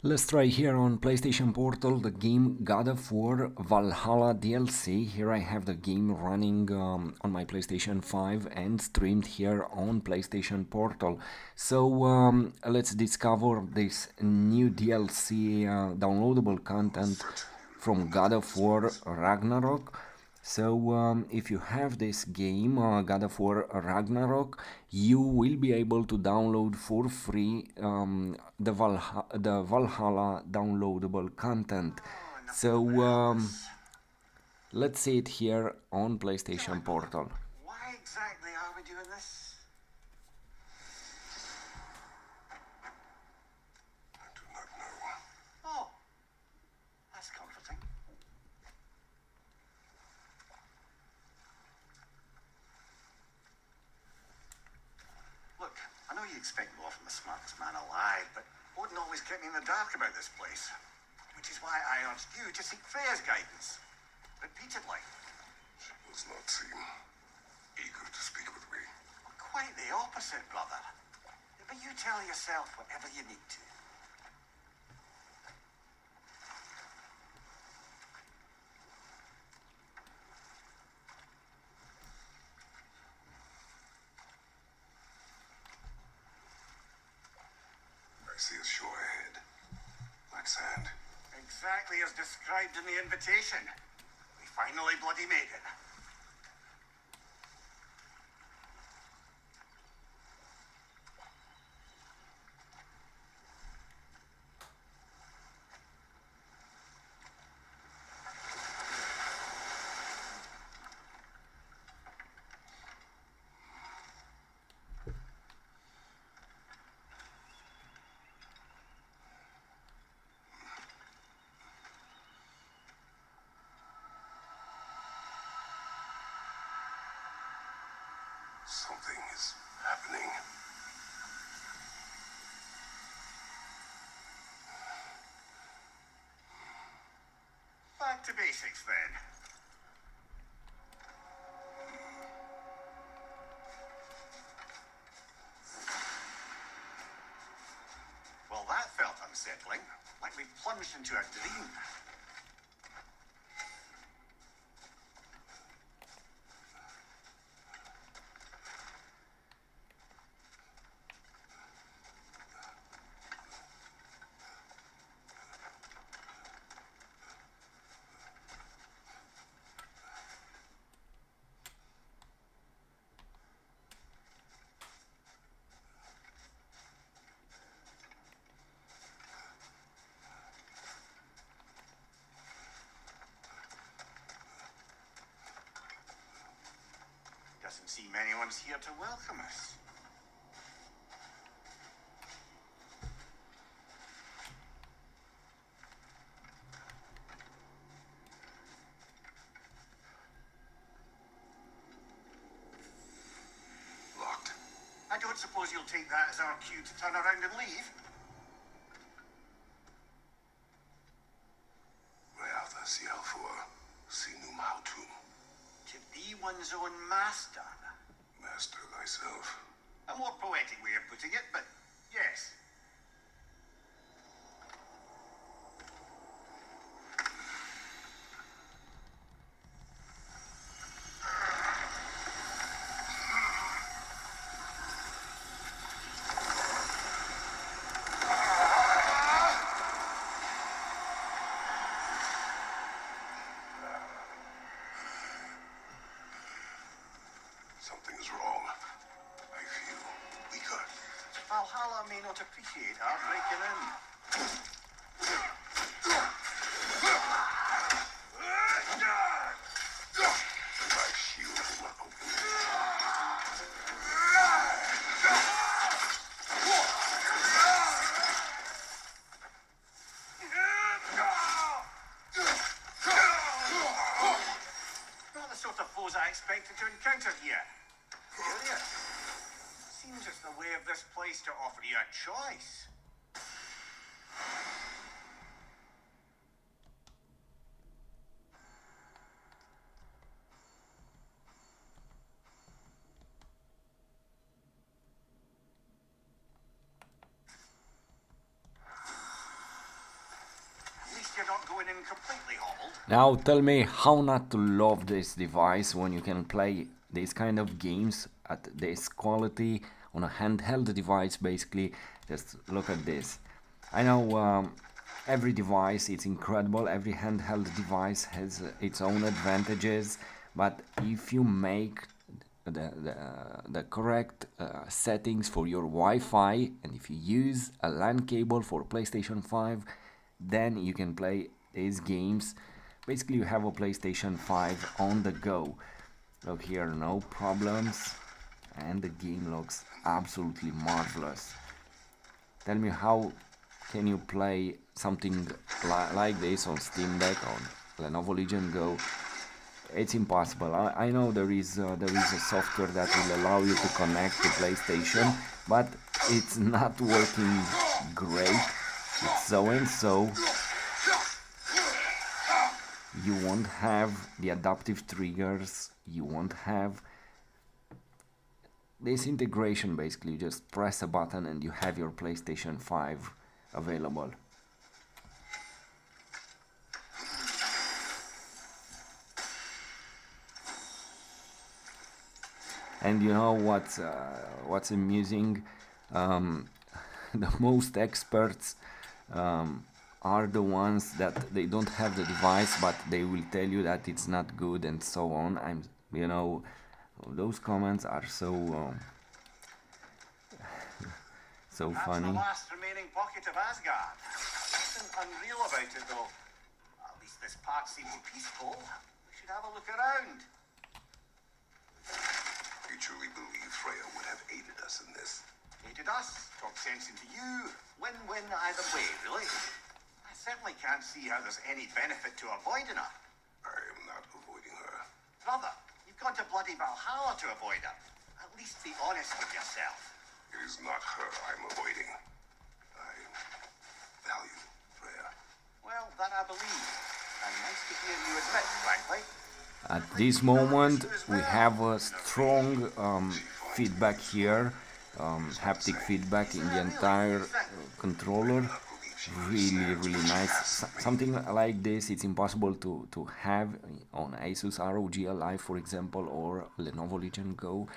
Let's try here on PlayStation Portal the game God of War Valhalla DLC. Here I have the game running on my PlayStation 5 and streamed here on PlayStation Portal. So let's discover this new DLC downloadable content from God of War Ragnarok. So if you have this game, God of War Ragnarok, you will be able to download for free the Valhalla downloadable content. So let's see it here on PlayStation Portal. Why exactly are we doing this? I do not know. Oh, that's comforting. Look, I know you expect more from the smartest man alive, but Odin always kept me in the dark about this place. Which is why I urged you to seek Freya's guidance. Repeatedly. She does not seem eager to speak with me. Quite the opposite, brother. But you tell yourself whatever you need to. I see a shore ahead. Like sand. Exactly as described in the invitation. We finally bloody made it. Something is happening. Back to basics then. Well, that felt unsettling, like we plunged into a dream. Doesn't seem anyone's here to welcome us. Locked. I don't suppose you'll take that as our cue to turn around and leave? Realtha Sialfur, Sinum Hautum. To be one's own master. Master thyself. A more poetic way of putting it, but yes. Something is wrong. I feel weaker. Valhalla may not appreciate our breaking in. My shield will not open. Not the sort of foes I expected to encounter here. Curious. Seems it's the way of this place to offer you a choice. not going in completely hobbled. Now tell me how not to love this device when you can play these kind of games at this quality on a handheld device. Basically, just look at this. I know every device is incredible, every handheld device has its own advantages, but if you make the correct settings for your Wi-Fi, and if you use a LAN cable for PlayStation 5, then you can play these games. Basically, you have a PlayStation 5 on the go. Look here, no problems, and the game looks absolutely marvelous. Tell me, how can you play something like this on Steam Deck, on Lenovo Legion Go? It's impossible. I know there is a software that will allow you to connect to PlayStation, but it's not working great. It's so and so. You won't have the adaptive triggers. You won't have this integration. Basically, you just press a button and you have your PlayStation 5 available. And you know what's amusing? The most experts are the ones that they don't have the device, but they will tell you that it's not good and so on. Those comments are so so That's funny. the last remaining pocket of Asgard. Nothing unreal about it, though. At least this part seems peaceful. We should have a look around. You truly believe Freya would have aided us in this? Aided us, talked sense into you. Win-win either way, really. I certainly can't see how there's any benefit to avoiding her. I am not avoiding her. Brother, you've gone to bloody Valhalla to avoid her. At least be honest with yourself. It is not her I'm avoiding. I value Freya. Well, that I believe. And nice to hear you admit, frankly. At this moment, we have a strong feedback here, haptic feedback in the entire controller. Really nice. Something like this, it's impossible to have on Asus ROG Ally, for example, or Lenovo Legion Go.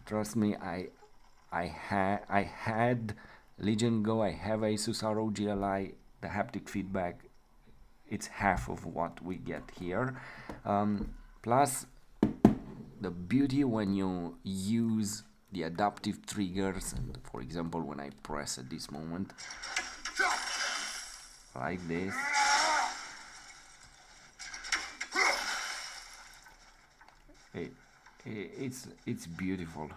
Trust me, I had Legion Go, I have Asus ROG Ally. The haptic feedback, it's half of what we get here. Plus, the beauty when you use the adaptive triggers, and for example, when I press at this moment, like this, it's beautiful.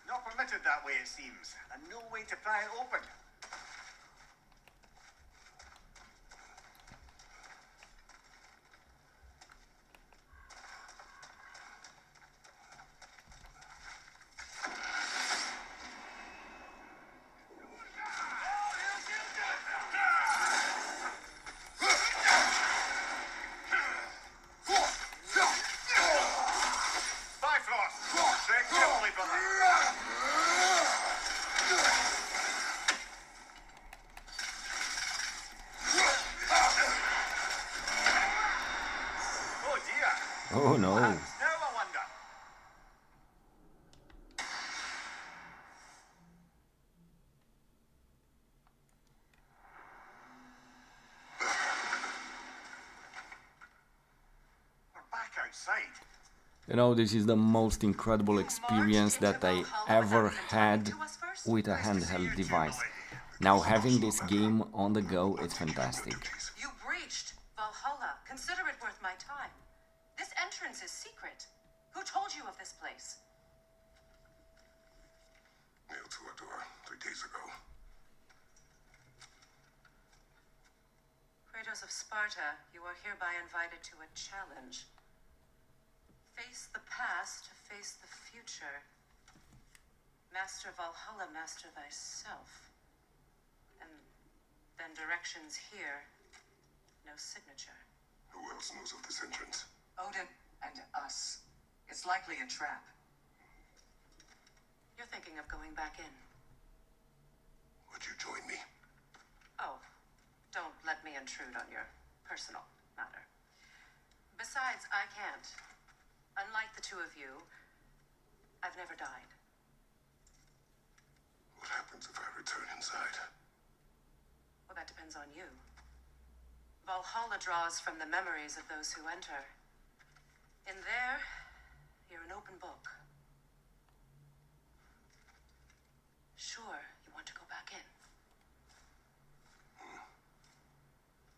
Not permitted that way, it seems, and no way to pry it open. Bifrost! Tread carefully, brother. Oh dear. Oh no. Now I wonder. We're back outside. You know, this is the most incredible experience that I ever had with a handheld device. Now having this game on the go, it's fantastic. You breached Valhalla. Consider it worth my time. This entrance is secret. Who told you of this place? Nailed to our door 3 days ago. Kratos of Sparta, you are hereby invited to a challenge. face the past to face the future. Master Valhalla, master thyself. And then directions here. No signature. Who else knows of this entrance? Odin and us. It's likely a trap. You're thinking of going back in. Would you join me? Oh, don't let me intrude on your personal matter. Besides, I can't. Unlike the two of you, I've never died. What happens if I return inside? Well, that depends on you. Valhalla draws from the memories of those who enter. In there, you're an open book. Sure, you want to go back in.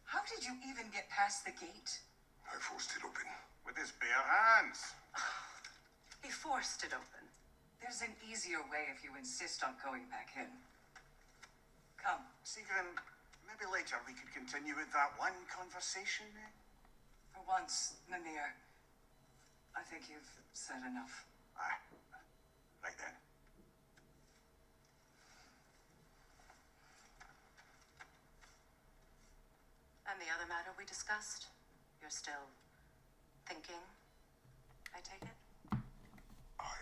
How did you even get past the gate? I forced it open. With his bare hands. He forced it open. There's an easier way if you insist on going back in. Come. Sigrun, maybe later we could continue with that one conversation then? For once, Mimir, I think you've said enough. Aye. Right then. And the other matter we discussed? You're still thinking, I take it? I